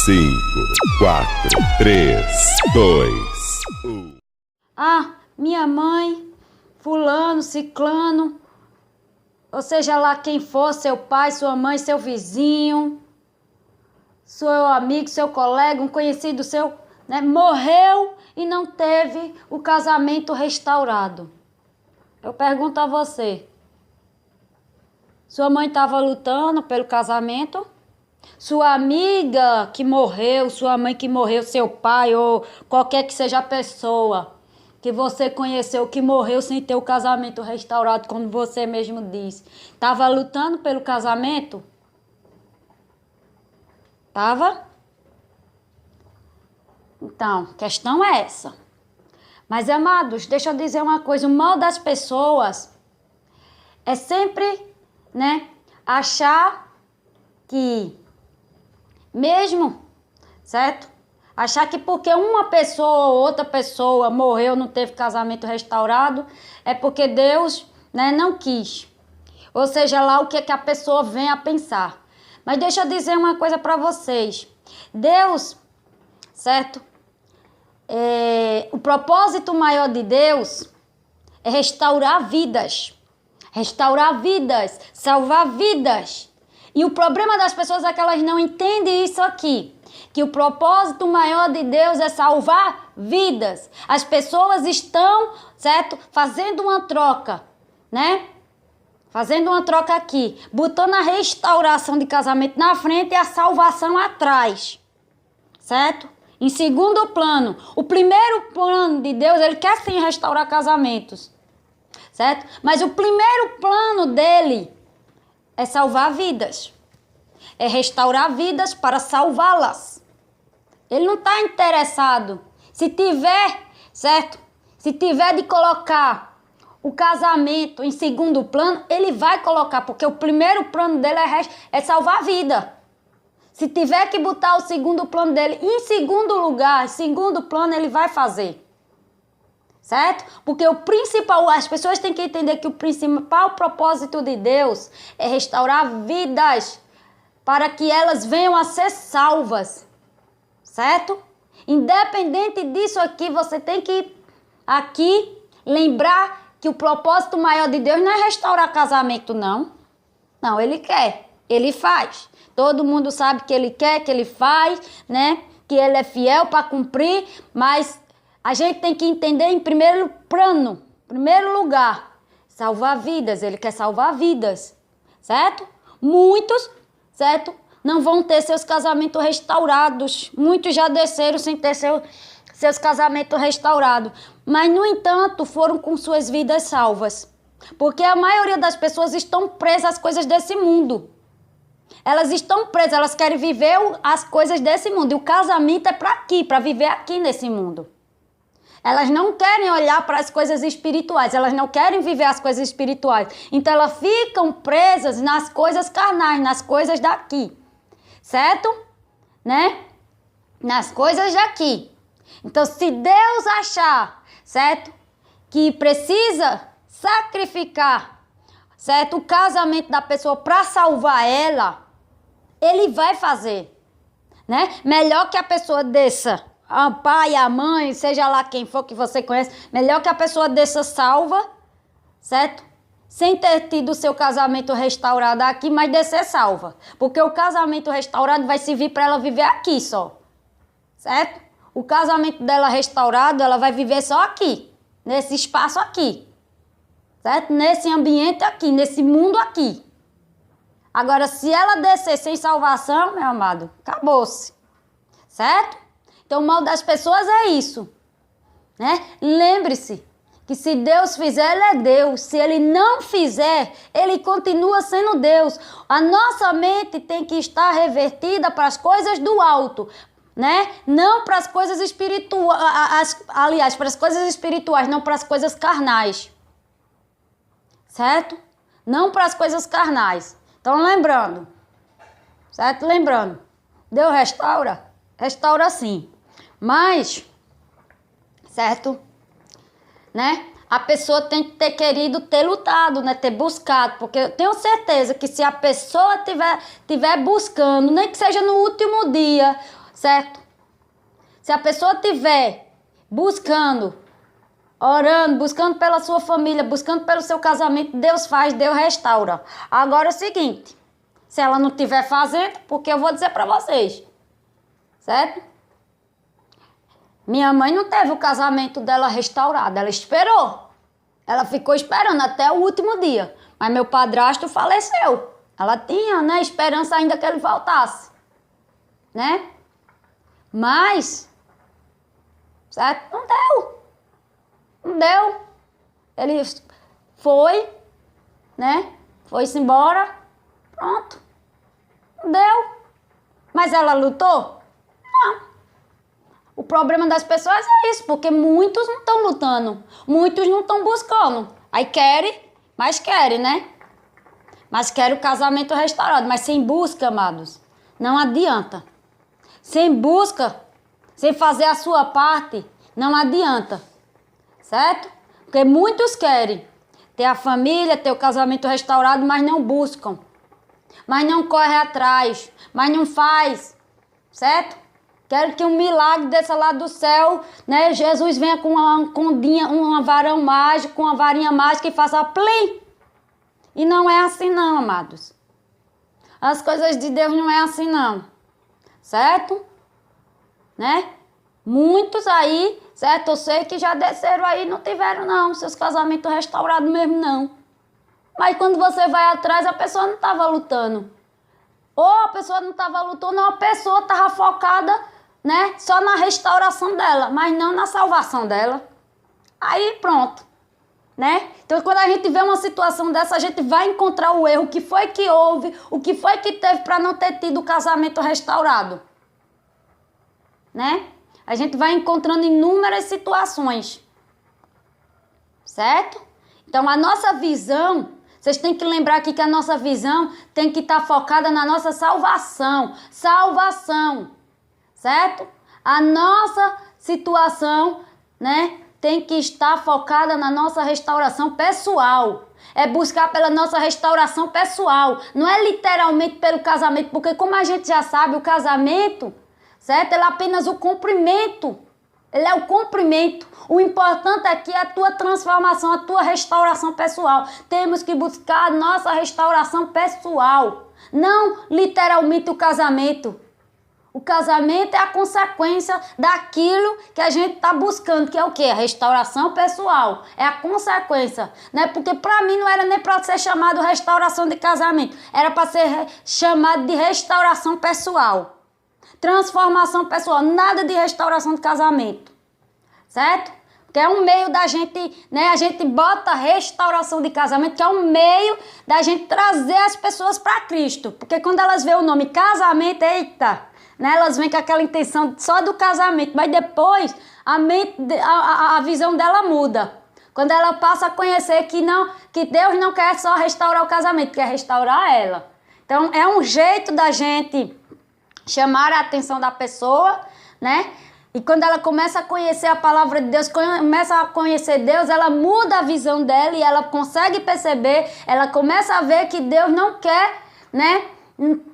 5, 4, 3, 2, 1. Ah, minha mãe, fulano, ciclano, ou seja lá quem for, seu pai, sua mãe, seu vizinho, seu amigo, seu colega, um conhecido seu, né, morreu e não teve o casamento restaurado. Eu pergunto a você, sua mãe estava lutando pelo casamento? Sua amiga que morreu, sua mãe que morreu, seu pai ou qualquer que seja a pessoa que você conheceu que morreu sem ter o casamento restaurado, como você mesmo disse, estava lutando pelo casamento? Tava? Então, a questão é essa. Mas, amados, deixa eu dizer uma coisa, o mal das pessoas é sempre, né, achar que mesmo, certo? Achar que porque uma pessoa ou outra pessoa morreu, não teve casamento restaurado, é porque Deus, né, não quis. Ou seja, lá o que a pessoa vem a pensar. Mas deixa eu dizer uma coisa para vocês. Deus, certo? O propósito maior de Deus é restaurar vidas. Restaurar vidas, salvar vidas. E o problema das pessoas é que elas não entendem isso aqui. Que o propósito maior de Deus é salvar vidas. As pessoas estão, certo? Fazendo uma troca, né? Fazendo uma troca aqui. Botando a restauração de casamento na frente e a salvação atrás. Certo? Em segundo plano. O primeiro plano de Deus, ele quer sim restaurar casamentos. Certo? Mas o primeiro plano dele é salvar vidas. É restaurar vidas para salvá-las. Ele não está interessado. Se tiver, certo? Se tiver de colocar o casamento em segundo plano, ele vai colocar, porque o primeiro plano dele é salvar a vida. Se tiver que botar o segundo plano dele em segundo lugar, em segundo plano, ele vai fazer. Certo? Porque o principal, as pessoas têm que entender que o principal propósito de Deus é restaurar vidas para que elas venham a ser salvas. Certo? Independente disso aqui, você tem que aqui lembrar que o propósito maior de Deus não é restaurar casamento, não. Não, ele quer, ele faz. Todo mundo sabe que ele quer, que ele faz, né? Que ele é fiel para cumprir, mas a gente tem que entender em primeiro plano, primeiro lugar, salvar vidas. Ele quer salvar vidas, certo? Muitos, certo? Não vão ter seus casamentos restaurados. Muitos já desceram sem ter seus casamentos restaurados. Mas, no entanto, foram com suas vidas salvas. Porque a maioria das pessoas estão presas às coisas desse mundo. Elas estão presas, elas querem viver as coisas desse mundo. E o casamento é para aqui, para viver aqui nesse mundo. Elas não querem olhar para as coisas espirituais, elas não querem viver as coisas espirituais. Então elas ficam presas nas coisas carnais, nas coisas daqui. Certo? Né? Nas coisas daqui. Então se Deus achar, certo? Que precisa sacrificar, certo? O casamento da pessoa para salvar ela, ele vai fazer. Né? Melhor que a pessoa desça, a pai, a mãe, seja lá quem for que você conhece, melhor que a pessoa desça salva, certo? Sem ter tido o seu casamento restaurado aqui, mas descer salva. Porque o casamento restaurado vai servir para ela viver aqui só, certo? O casamento dela restaurado, ela vai viver só aqui, nesse espaço aqui, certo? Nesse ambiente aqui, nesse mundo aqui. Agora, se ela descer sem salvação, meu amado, acabou-se, certo? Então, o mal das pessoas é isso, né? Lembre-se que se Deus fizer, ele é Deus. Se ele não fizer, ele continua sendo Deus. A nossa mente tem que estar revertida para as coisas do alto, né? Não para as coisas espirituais, aliás, para as coisas espirituais, não para as coisas carnais, certo? Não para as coisas carnais. Então, lembrando, certo? Lembrando, Deus restaura? Restaura sim. Mas, certo? Né? A pessoa tem que ter querido ter lutado, né? Ter buscado, porque eu tenho certeza que se a pessoa tiver buscando, nem que seja no último dia, certo? Se a pessoa estiver buscando, orando, buscando pela sua família, buscando pelo seu casamento, Deus faz, Deus restaura. Agora é o seguinte, se ela não estiver fazendo, porque eu vou dizer para vocês, certo? Minha mãe não teve o casamento dela restaurado, ela esperou. Ela ficou esperando até o último dia. Mas meu padrasto faleceu. Ela tinha, né, esperança ainda que ele voltasse. Né? Mas, certo? Não deu. Não deu. Ele foi, né? Foi-se embora. Pronto. Não deu. Mas ela lutou? Não. O problema das pessoas é isso, porque muitos não estão lutando, muitos não estão buscando. Aí querem, né? Mas querem o casamento restaurado, mas sem busca, amados, não adianta. Sem busca, sem fazer a sua parte, não adianta, certo? Porque muitos querem ter a família, ter o casamento restaurado, mas não buscam, mas não correm atrás, mas não faz, certo? Quero que um milagre desça lá do céu, né? Jesus venha com uma varão mágico, uma varinha mágica e faça plim. E não é assim não, amados. As coisas de Deus não é assim não. Certo? Né? Muitos aí, certo? Eu sei que já desceram aí, não tiveram não, seus casamentos restaurados mesmo não. Mas quando você vai atrás, a pessoa não estava lutando. Ou a pessoa não estava lutando, ou a pessoa estava focada, né, só na restauração dela, mas não na salvação dela. Aí pronto, né? Então quando a gente vê uma situação dessa, a gente vai encontrar o erro, o que foi que houve, o que foi que teve para não ter tido o casamento restaurado, né? A gente vai encontrando inúmeras situações, certo? Então a nossa visão, vocês têm que lembrar aqui que a nossa visão tem que estar focada na nossa salvação, certo? A nossa situação, né, tem que estar focada na nossa restauração pessoal. É buscar pela nossa restauração pessoal. Não é literalmente pelo casamento, porque como a gente já sabe, o casamento, certo? Ele é apenas o cumprimento. Ele é o cumprimento. O importante aqui é a tua transformação, a tua restauração pessoal. Temos que buscar a nossa restauração pessoal. Não literalmente o casamento. O casamento é a consequência daquilo que a gente está buscando, que é o quê? A restauração pessoal. É a consequência, né? Porque para mim não era nem para ser chamado restauração de casamento. Era para ser chamado de restauração pessoal. Transformação pessoal. Nada de restauração de casamento. Certo? Porque é um meio da gente, né? A gente bota restauração de casamento, que é um meio da gente trazer as pessoas para Cristo. Porque quando elas veem o nome casamento, eita... Né? Elas vêm com aquela intenção só do casamento, mas depois a visão dela muda. Quando ela passa a conhecer que Deus não quer só restaurar o casamento, quer restaurar ela. Então é um jeito da gente chamar a atenção da pessoa, né? E quando ela começa a conhecer a palavra de Deus, começa a conhecer Deus, ela muda a visão dela e ela consegue perceber, ela começa a ver que Deus não quer, né,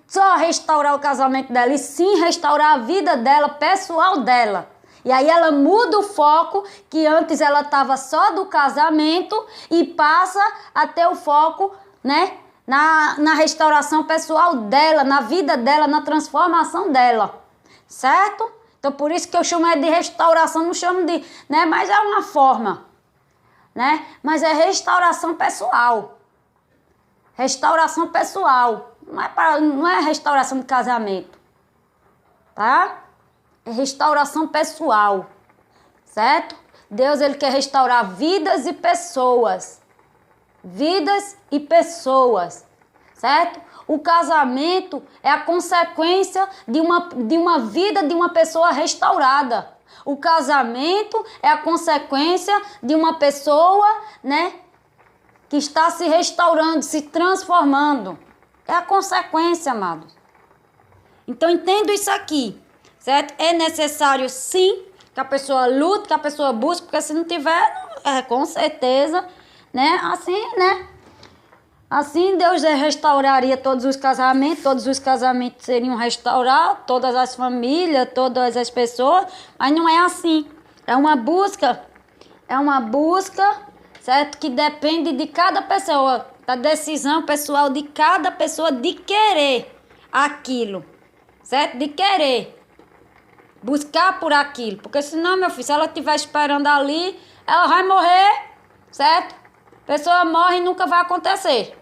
só restaurar o casamento dela, e sim restaurar a vida dela, pessoal dela. E aí ela muda o foco, que antes ela estava só do casamento, e passa a ter o foco, né, na restauração pessoal dela, na vida dela, na transformação dela. Certo? Então por isso que eu chamo de restauração, não chamo de, né, mas é uma forma, né? Mas é restauração pessoal. Restauração pessoal. Não é restauração de casamento, tá? É restauração pessoal, certo? Deus, ele quer restaurar vidas e pessoas. Vidas e pessoas, certo? O casamento é a consequência de uma vida de uma pessoa restaurada. O casamento é a consequência de uma pessoa, né, que está se restaurando, se transformando. É a consequência, amados. Então, entendo isso aqui, certo? É necessário, sim, que a pessoa lute, que a pessoa busque, porque se não tiver, com certeza, né? Assim, né? Assim Deus restauraria todos os casamentos seriam restaurados, todas as famílias, todas as pessoas, mas não é assim. É uma busca, certo? Que depende de cada pessoa, da decisão pessoal de cada pessoa de querer aquilo, certo? De querer buscar por aquilo, porque senão, meu filho, se ela estiver esperando ali, ela vai morrer, certo? A pessoa morre e nunca vai acontecer.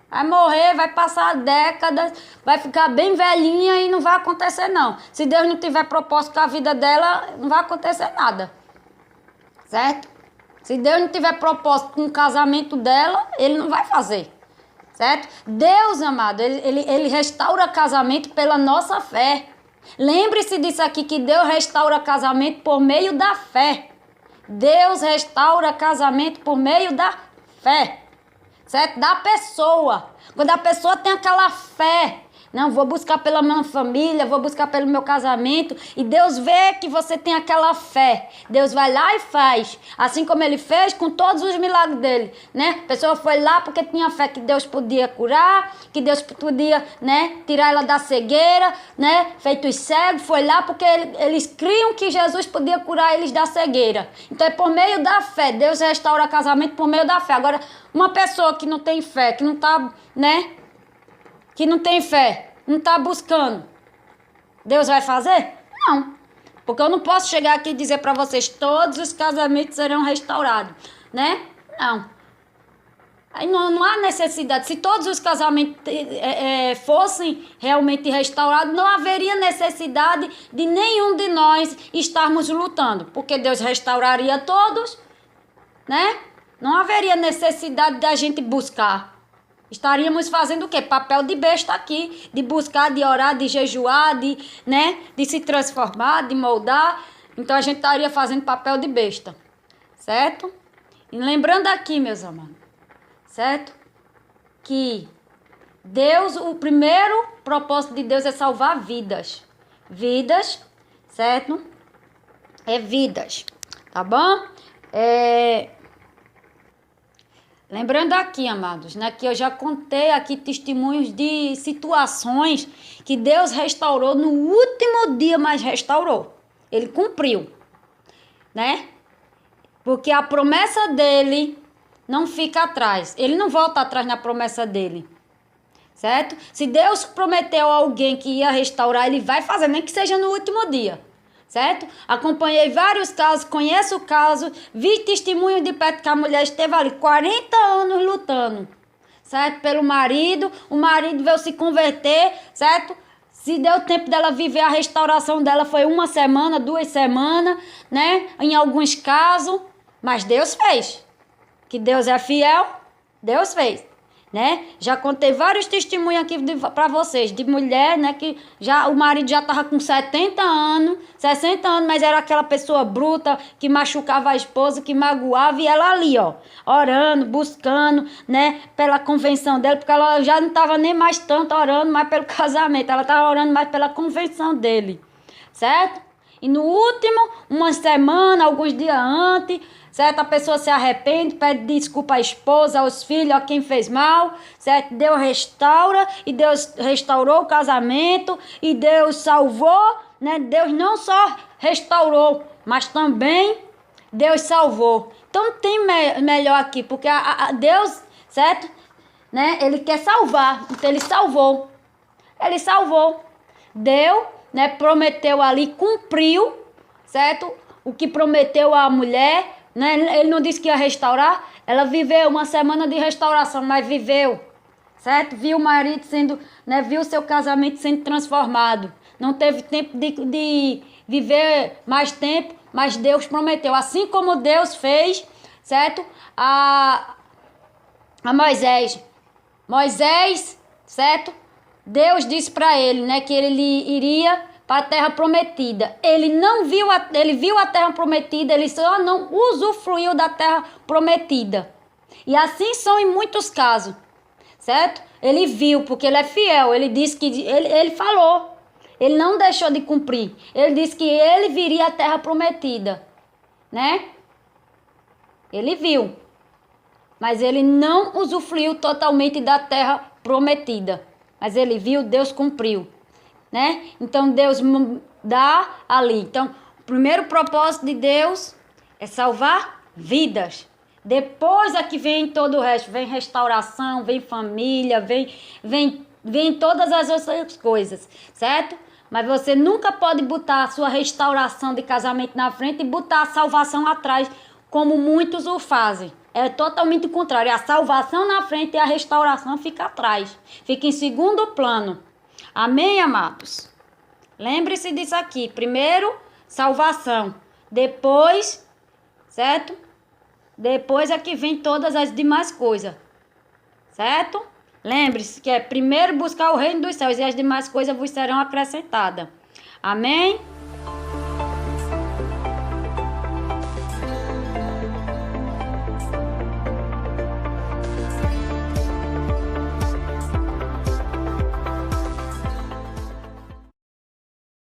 Vai morrer, vai passar décadas, vai ficar bem velhinha e não vai acontecer não. Se Deus não tiver propósito com a vida dela, não vai acontecer nada, certo? Se Deus não tiver propósito com o casamento dela, Ele não vai fazer, certo? Deus, amado, ele restaura casamento pela nossa fé. Lembre-se disso aqui, que Deus restaura casamento por meio da fé. Deus restaura casamento por meio da fé, certo? Da pessoa. Quando a pessoa tem aquela fé, não, vou buscar pela minha família, vou buscar pelo meu casamento, e Deus vê que você tem aquela fé. Deus vai lá e faz, assim como Ele fez com todos os milagres dele, né? A pessoa foi lá porque tinha fé que Deus podia curar, que Deus podia, né, tirar ela da cegueira, né? Feito os cegos, foi lá porque eles criam que Jesus podia curar eles da cegueira. Então é por meio da fé. Deus restaura casamento por meio da fé. Agora, uma pessoa que não tem fé, que não tá, né? Que não tem fé, não está buscando, Deus vai fazer? Não. Porque eu não posso chegar aqui e dizer para vocês, todos os casamentos serão restaurados, né? Não. Aí não há necessidade. Se todos os casamentos fossem realmente restaurados, não haveria necessidade de nenhum de nós estarmos lutando. Porque Deus restauraria todos, né? Não haveria necessidade da gente buscar. Estaríamos fazendo o quê? Papel de besta aqui, de buscar, de orar, de jejuar, de se transformar, de moldar. Então a gente estaria fazendo papel de besta, certo? E lembrando aqui, meus amados, certo? Que Deus, o primeiro propósito de Deus é salvar vidas. Vidas, certo? É vidas, tá bom? Lembrando aqui, amados, né, que eu já contei aqui testemunhos de situações que Deus restaurou no último dia, mas restaurou. Ele cumpriu, né? Porque a promessa dele não fica atrás. Ele não volta atrás na promessa dele, certo? Se Deus prometeu a alguém que ia restaurar, Ele vai fazer, nem que seja no último dia. Certo? Acompanhei vários casos, conheço o caso, vi testemunho de perto que a mulher esteve ali 40 anos lutando, certo? Pelo marido, o marido veio se converter, certo? Se deu tempo dela viver a restauração dela, foi 1 semana, 2 semanas, né? Em alguns casos, mas Deus fez. Que Deus é fiel, Deus fez. Né? Já contei vários testemunhos aqui para vocês, de mulher, né, que o marido já estava com 70 anos, 60 anos, mas era aquela pessoa bruta, que machucava a esposa, que magoava, e ela ali, ó, orando, buscando, né, pela convenção dela, porque ela já não estava nem mais tanto orando mais pelo casamento, ela estava orando mais pela convenção dele, certo? E no último, 1 semana, alguns dias antes, certo? A pessoa se arrepende, pede desculpa à esposa, aos filhos, a quem fez mal, certo? Deus restaura, e Deus restaurou o casamento, e Deus salvou, né? Deus não só restaurou, mas também Deus salvou. Então não tem melhor aqui, porque Deus, certo? Né? Ele quer salvar, então Ele salvou. Ele salvou. Deu, né? Prometeu ali, cumpriu, certo? O que prometeu à mulher, né? Ele não disse que ia restaurar. Ela viveu 1 semana de restauração, mas viveu, certo? Viu o marido sendo, né? Viu o seu casamento sendo transformado. Não teve tempo de viver mais tempo, mas Deus prometeu. Assim como Deus fez, certo? A Moisés. Moisés, certo? Deus disse para ele, né, que ele iria para a terra prometida. Ele não viu, ele viu a terra prometida, ele só não usufruiu da terra prometida. E assim são em muitos casos, certo? Ele viu, porque ele é fiel, ele disse que, ele falou, ele não deixou de cumprir. Ele disse que ele viria à terra prometida, né? Ele viu. mas ele não usufruiu totalmente da terra prometida. Mas ele viu, Deus cumpriu, né? Então Deus dá ali. Então, o primeiro propósito de Deus é salvar vidas. Depois é que vem todo o resto. Vem restauração, vem família, vem todas as outras coisas, certo? Mas você nunca pode botar a sua restauração de casamento na frente e botar a salvação atrás, como muitos o fazem. É totalmente o contrário. A salvação na frente e a restauração fica atrás. Fica em segundo plano. Amém, amados? Lembre-se disso aqui. Primeiro, salvação. Depois, certo? Depois é que vem todas as demais coisas. Certo? Lembre-se que é primeiro buscar o reino dos céus e as demais coisas vos serão acrescentadas. Amém?